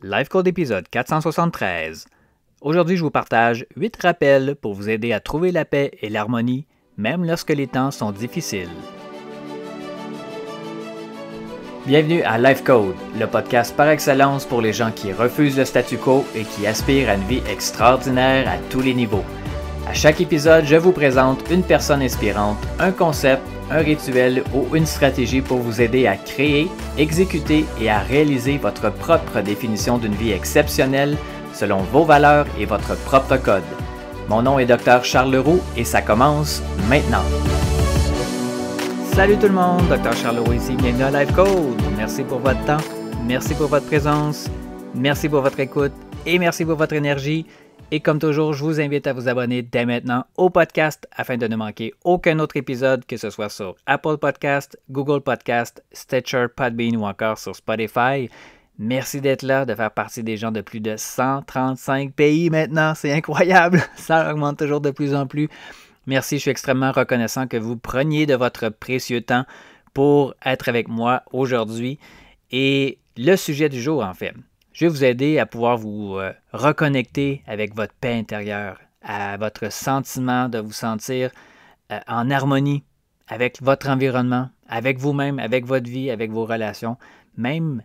Life Code épisode 473. Aujourd'hui, je vous partage 8 rappels pour vous aider à trouver la paix et l'harmonie, même lorsque les temps sont difficiles. Bienvenue à Life Code, le podcast par excellence pour les gens qui refusent le statu quo et qui aspirent à une vie extraordinaire à tous les niveaux. À chaque épisode, je vous présente une personne inspirante, un concept, un rituel ou une stratégie pour vous aider à créer, exécuter et à réaliser votre propre définition d'une vie exceptionnelle selon vos valeurs et votre propre code. Mon nom est Dr. Charles Leroux et ça commence maintenant. Salut tout le monde, Dr. Charles Leroux ici, bienvenue à Life Code. Merci pour votre temps, merci pour votre présence, merci pour votre écoute et merci pour votre énergie. Et comme toujours, je vous invite à vous abonner dès maintenant au podcast afin de ne manquer aucun autre épisode, que ce soit sur Apple Podcast, Google Podcast, Stitcher, Podbean ou encore sur Spotify. Merci d'être là, de faire partie des gens de plus de 135 pays maintenant. C'est incroyable, ça augmente toujours de plus en plus. Merci, je suis extrêmement reconnaissant que vous preniez de votre précieux temps pour être avec moi aujourd'hui. Et le sujet du jour, en fait. Je vais vous aider à pouvoir vous reconnecter avec votre paix intérieure, à votre sentiment de vous sentir en harmonie avec votre environnement, avec vous-même, avec votre vie, avec vos relations, même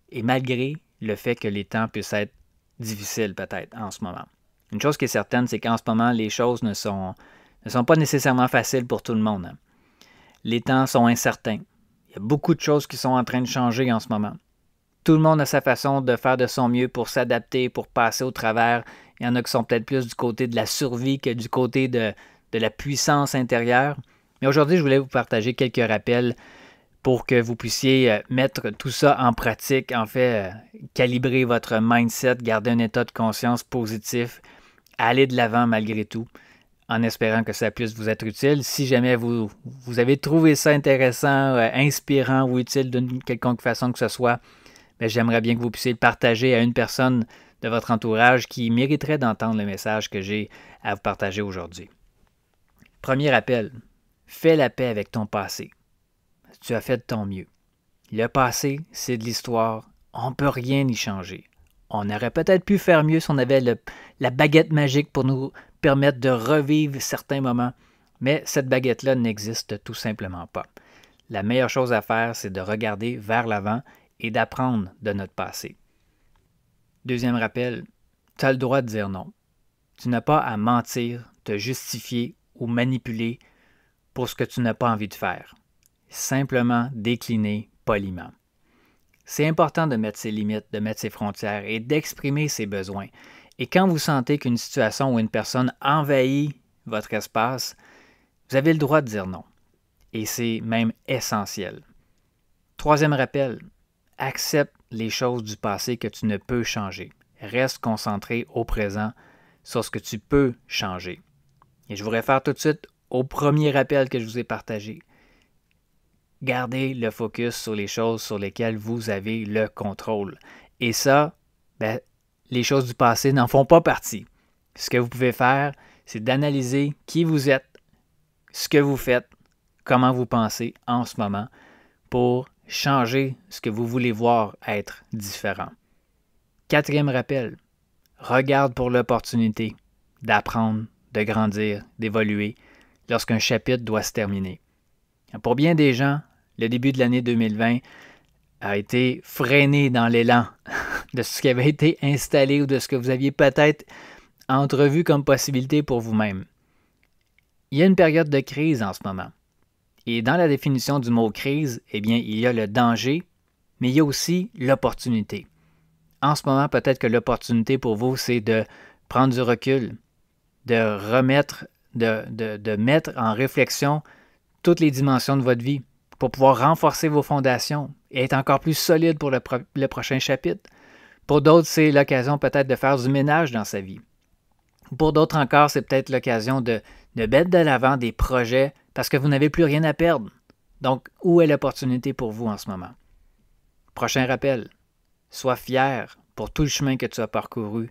et malgré le fait que les temps puissent être difficiles peut-être en ce moment. Une chose qui est certaine, c'est qu'en ce moment, les choses ne sont pas nécessairement faciles pour tout le monde. Les temps sont incertains. Il y a beaucoup de choses qui sont en train de changer en ce moment. Tout le monde a sa façon de faire de son mieux pour s'adapter, pour passer au travers. Il y en a qui sont peut-être plus du côté de la survie que du côté de la puissance intérieure. Mais aujourd'hui, je voulais vous partager quelques rappels pour que vous puissiez mettre tout ça en pratique, en fait, calibrer votre mindset, garder un état de conscience positif, aller de l'avant malgré tout, en espérant que ça puisse vous être utile. Si jamais vous avez trouvé ça intéressant, inspirant ou utile d'une quelconque façon que ce soit, bien, j'aimerais bien que vous puissiez le partager à une personne de votre entourage qui mériterait d'entendre le message que j'ai à vous partager aujourd'hui. Premier appel, fais la paix avec ton passé. Tu as fait de ton mieux. Le passé, c'est de l'histoire. On ne peut rien y changer. On aurait peut-être pu faire mieux si on avait la baguette magique pour nous permettre de revivre certains moments, mais cette baguette-là n'existe tout simplement pas. La meilleure chose à faire, c'est de regarder vers l'avant et d'apprendre de notre passé. Deuxième rappel, tu as le droit de dire non. Tu n'as pas à mentir, te justifier ou manipuler pour ce que tu n'as pas envie de faire. Simplement décliner poliment. C'est important de mettre ses limites, de mettre ses frontières et d'exprimer ses besoins. Et quand vous sentez qu'une situation ou une personne envahit votre espace, vous avez le droit de dire non. Et c'est même essentiel. Troisième rappel, accepte les choses du passé que tu ne peux changer. Reste concentré au présent sur ce que tu peux changer. Et je vous réfère tout de suite au premier rappel que je vous ai partagé. Gardez le focus sur les choses sur lesquelles vous avez le contrôle. Et ça, les choses du passé n'en font pas partie. Ce que vous pouvez faire, c'est d'analyser qui vous êtes, ce que vous faites, comment vous pensez en ce moment pour changer ce que vous voulez voir être différent. Quatrième rappel, regarde pour l'opportunité d'apprendre, de grandir, d'évoluer lorsqu'un chapitre doit se terminer. Pour bien des gens, le début de l'année 2020 a été freiné dans l'élan de ce qui avait été installé ou de ce que vous aviez peut-être entrevu comme possibilité pour vous-même. Il y a une période de crise en ce moment. Et dans la définition du mot crise, eh bien, il y a le danger, mais il y a aussi l'opportunité. En ce moment, peut-être que l'opportunité pour vous, c'est de prendre du recul, de remettre, de mettre en réflexion toutes les dimensions de votre vie pour pouvoir renforcer vos fondations et être encore plus solide pour le prochain chapitre. Pour d'autres, c'est l'occasion peut-être de faire du ménage dans sa vie. Pour d'autres encore, c'est peut-être l'occasion de mettre de l'avant des projets parce que vous n'avez plus rien à perdre. Donc, où est l'opportunité pour vous en ce moment? Prochain rappel, sois fier pour tout le chemin que tu as parcouru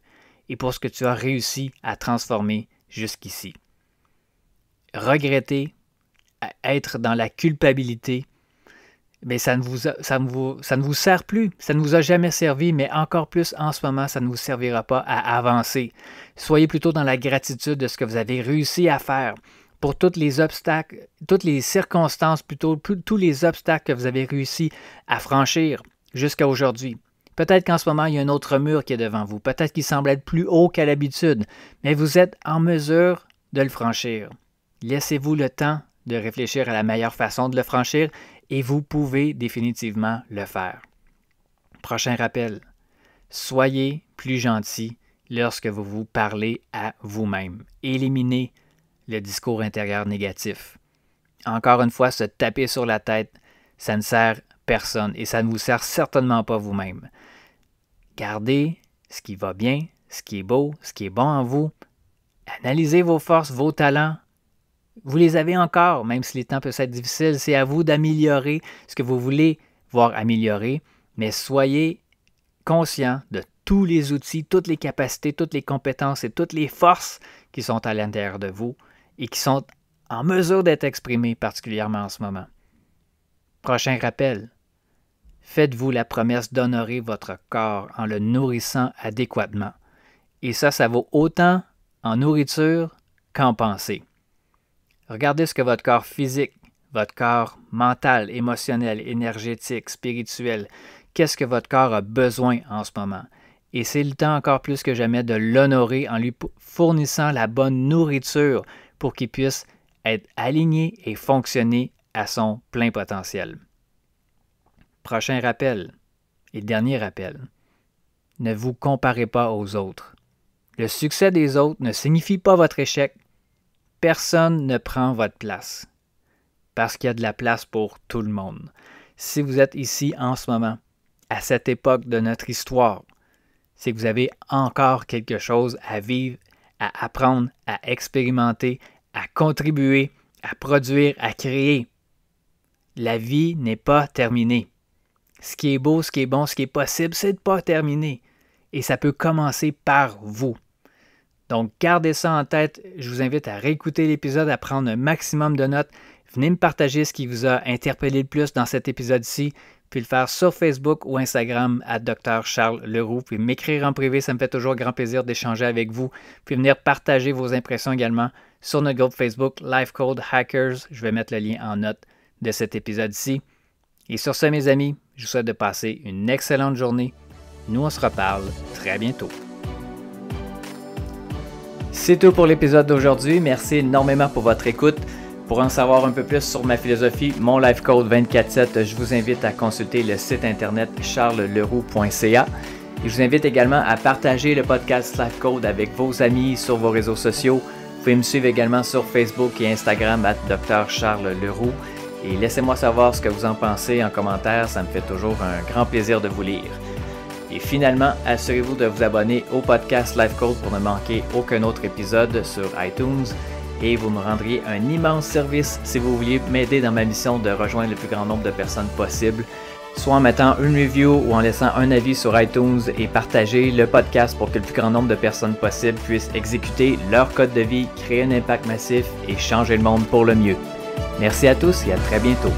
et pour ce que tu as réussi à transformer jusqu'ici. Regretter, être dans la culpabilité, bien, ça ne vous sert plus. Ça ne vous a jamais servi, mais encore plus en ce moment, ça ne vous servira pas à avancer. Soyez plutôt dans la gratitude de ce que vous avez réussi à faire pour tous les obstacles, toutes les circonstances, plutôt tous les obstacles que vous avez réussi à franchir jusqu'à aujourd'hui. Peut-être qu'en ce moment, il y a un autre mur qui est devant vous. Peut-être qu'il semble être plus haut qu'à l'habitude, mais vous êtes en mesure de le franchir. Laissez-vous le temps de réfléchir à la meilleure façon de le franchir et vous pouvez définitivement le faire. Prochain rappel, soyez plus gentil lorsque vous vous parlez à vous-même. Éliminez le discours intérieur négatif. Encore une fois, se taper sur la tête, ça ne sert personne et ça ne vous sert certainement pas vous-même. Gardez ce qui va bien, ce qui est beau, ce qui est bon en vous. Analysez vos forces, vos talents. Vous les avez encore, même si les temps peuvent être difficiles. C'est à vous d'améliorer ce que vous voulez voir améliorer, mais soyez conscient de tous les outils, toutes les capacités, toutes les compétences et toutes les forces qui sont à l'intérieur de vous et qui sont en mesure d'être exprimées particulièrement en ce moment. Prochain rappel. Faites-vous la promesse d'honorer votre corps en le nourrissant adéquatement. Et ça vaut autant en nourriture qu'en pensée. Regardez ce que votre corps physique, votre corps mental, émotionnel, énergétique, spirituel, qu'est-ce que votre corps a besoin en ce moment. Et c'est le temps encore plus que jamais de l'honorer en lui fournissant la bonne nourriture pour qu'il puisse être aligné et fonctionner à son plein potentiel. Prochain rappel et dernier rappel. Ne vous comparez pas aux autres. Le succès des autres ne signifie pas votre échec. Personne ne prend votre place parce qu'il y a de la place pour tout le monde. Si vous êtes ici en ce moment, à cette époque de notre histoire, c'est que vous avez encore quelque chose à vivre, à apprendre, à expérimenter, à contribuer, à produire, à créer. La vie n'est pas terminée. Ce qui est beau, ce qui est bon, ce qui est possible, c'est de ne pas terminer. Et ça peut commencer par vous. Donc, gardez ça en tête. Je vous invite à réécouter l'épisode, à prendre un maximum de notes. Venez me partager ce qui vous a interpellé le plus dans cet épisode-ci, puis le faire sur Facebook ou Instagram à Dr. Charles Leroux. Puis m'écrire en privé, ça me fait toujours grand plaisir d'échanger avec vous. Puis venir partager vos impressions également sur notre groupe Facebook Life Code Hackers. Je vais mettre le lien en note de cet épisode-ci. Et sur ce, mes amis, je vous souhaite de passer une excellente journée. Nous, on se reparle très bientôt. C'est tout pour l'épisode d'aujourd'hui. Merci énormément pour votre écoute. Pour en savoir un peu plus sur ma philosophie, mon Life Code 24/7, je vous invite à consulter le site internet charlesleroux.ca. Et je vous invite également à partager le podcast Life Code avec vos amis sur vos réseaux sociaux. Vous pouvez me suivre également sur Facebook et Instagram @Dr. Charles Leroux. Et laissez-moi savoir ce que vous en pensez en commentaire, ça me fait toujours un grand plaisir de vous lire. Et finalement, assurez-vous de vous abonner au podcast Life Code pour ne manquer aucun autre épisode sur iTunes. Et vous me rendriez un immense service si vous vouliez m'aider dans ma mission de rejoindre le plus grand nombre de personnes possible, soit en mettant une review ou en laissant un avis sur iTunes et partager le podcast pour que le plus grand nombre de personnes possible puissent exécuter leur code de vie, créer un impact massif et changer le monde pour le mieux. Merci à tous et à très bientôt.